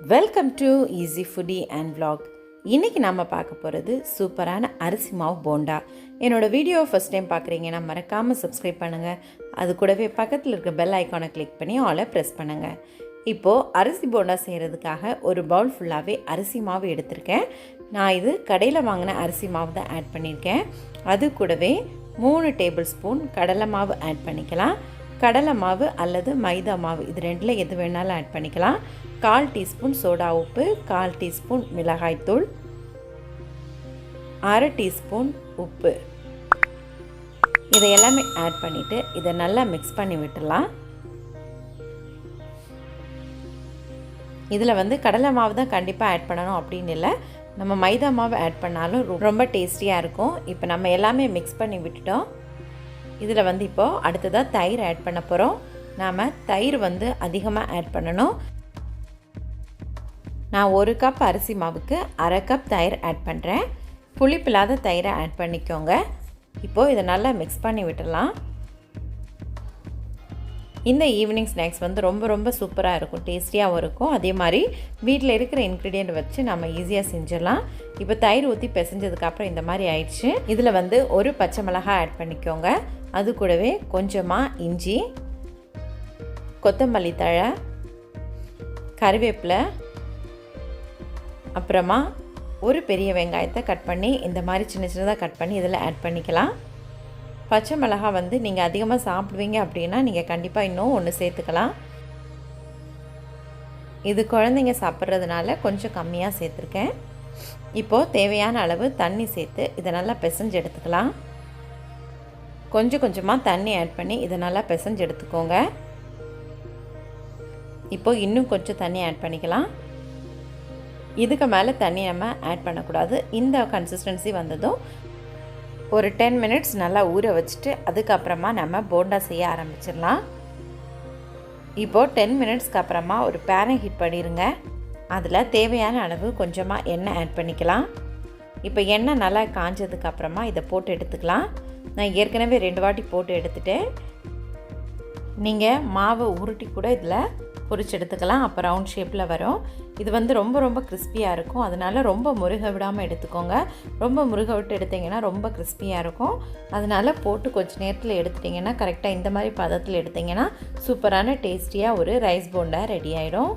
Welcome to easy foodie and vlog. இன்றைக்கி நம்ம பார்க்க போகிறது சூப்பரான அரிசி மாவு போண்டா. என்னோடய வீடியோ ஃபஸ்ட் டைம் பார்க்குறீங்கன்னா மறக்காமல் சப்ஸ்கிரைப் பண்ணுங்கள். அது கூடவே பக்கத்தில் இருக்க பெல் ஐக்கானை கிளிக் பண்ணி ஆலை ப்ரெஸ் பண்ணுங்கள். இப்போது அரிசி போண்டா செய்கிறதுக்காக ஒரு பவுல் ஃபுல்லாகவே அரிசி மாவு எடுத்திருக்கேன். நான் இது கடையில் வாங்கின அரிசி மாவு தான் ஆட் பண்ணியிருக்கேன். அது கூடவே 3 டேபிள் ஸ்பூன் கடலை மாவு ஆட் பண்ணிக்கலாம். கடலை மாவு அல்லது மைதா மாவு இது ரெண்டில் எது வேணாலும் ஆட் பண்ணிக்கலாம். 1/4 டீஸ்பூன் சோடா உப்பு, 1/4 டீஸ்பூன் மிளகாய்த்தூள், 1/2 டீஸ்பூன் உப்பு, இதை எல்லாமே ஆட் பண்ணிவிட்டு இதை நல்லா மிக்ஸ் பண்ணி விட்டுடலாம். இதில் கடலை மாவு தான் கண்டிப்பாக ஆட் பண்ணணும் அப்படின்னு இல்லை, நம்ம மைதா மாவு ஆட் பண்ணாலும் ரொம்ப டேஸ்டியாக இருக்கும். இப்போ நம்ம எல்லாமே மிக்ஸ் பண்ணி விட்டுட்டோம். இதில் இப்போது அடுத்ததாக தயிர் ஆட் பண்ண போகிறோம். நாம் தயிர் அதிகமாக ஆட் பண்ணணும். நான் 1 கப் அரிசி மாவுக்கு 1/2 கப் தயிர் ஆட் பண்ணுறேன். புளிப்பில்லாத தயிரை ஆட் பண்ணிக்கோங்க. இப்போது இதை நல்லா மிக்ஸ் பண்ணி விட்டுடலாம். இந்த ஈவினிங் ஸ்நாக்ஸ் ரொம்ப சூப்பராக இருக்கும், டேஸ்டியாகவும் இருக்கும். அதே மாதிரி வீட்டில் இருக்கிற இன்க்ரீடியண்ட் வச்சு நம்ம ஈஸியாக செஞ்சிடலாம். இப்போ தயிர் ஊற்றி பிசைஞ்சதுக்கப்புறம் இந்த மாதிரி ஆயிடுச்சு. இதில் ஒரு பச்சை மிளகாய் ஆட் பண்ணிக்கோங்க. அது கூடவே கொஞ்சமாக இஞ்சி, கொத்தமல்லி தழை, கறிவேப்பிலை, அப்புறமா ஒரு பெரிய வெங்காயத்தை கட் பண்ணி இந்த மாதிரி சின்னதாக கட் பண்ணி இதில் ஆட் பண்ணிக்கலாம். பச்சை மிளகாய் நீங்கள் அதிகமாக சாப்பிடுவீங்க அப்படின்னா நீங்கள் கண்டிப்பாக இன்னும் 1 சேர்த்துக்கலாம். இது குழந்தைங்க சாப்பிட்றதுனால கொஞ்சம் கம்மியாக சேர்த்துருக்கேன். இப்போது தேவையான அளவு தண்ணி சேர்த்து இதை நல்லா பிசைஞ்சு எடுத்துக்கலாம். கொஞ்சமாக தண்ணி ஆட் பண்ணி இதை நல்லா பிசைஞ்சு எடுத்துக்கோங்க. இப்போது இன்னும் கொஞ்சம் தண்ணி ஆட் பண்ணிக்கலாம். இதுக்கு மேலே தண்ணி நம்ம ஆட் பண்ணக்கூடாது. இந்த கன்சிஸ்டன்சி வந்ததும் ஒரு 10 மினிட்ஸ் நல்லா ஊற வச்சுட்டு அதுக்கப்புறமா நம்ம போண்டா செய்ய ஆரம்பிச்சிடலாம். இப்போது 10 மினிட்ஸ்க்கு அப்புறமா ஒரு பேனை ஹீட் பண்ணிடுங்க. அதில் தேவையான அளவு கொஞ்சமாக எண்ணெய் ஆட் பண்ணிக்கலாம். இப்போ எண்ணெய் நல்லா காஞ்சதுக்கப்புறமா இதை போட்டு எடுத்துக்கலாம். நான் ஏற்கனவே 2 வாட்டி போட்டு எடுத்துட்டேன். நீங்கள் மாவை உருட்டி கூட இதில் பொரிச்சு எடுத்துக்கலாம். அப்போ ரவுண்ட் ஷேப்பில் வரும். இது ரொம்ப கிறிஸ்பியாக இருக்கும். அதனால் ரொம்ப முருக விடாமல் எடுத்துக்கோங்க. ரொம்ப முருக விட்டு எடுத்திங்கன்னா ரொம்ப கிறிஸ்பியாக இருக்கும். அதனால் போட்டு கொஞ்சம் நேரத்தில் எடுத்துட்டிங்கன்னா கரெக்டாக இந்த மாதிரி பதத்தில் எடுத்திங்கன்னா சூப்பரான டேஸ்டியாக ஒரு ரைஸ் போண்டா ரெடி ஆகிடும்.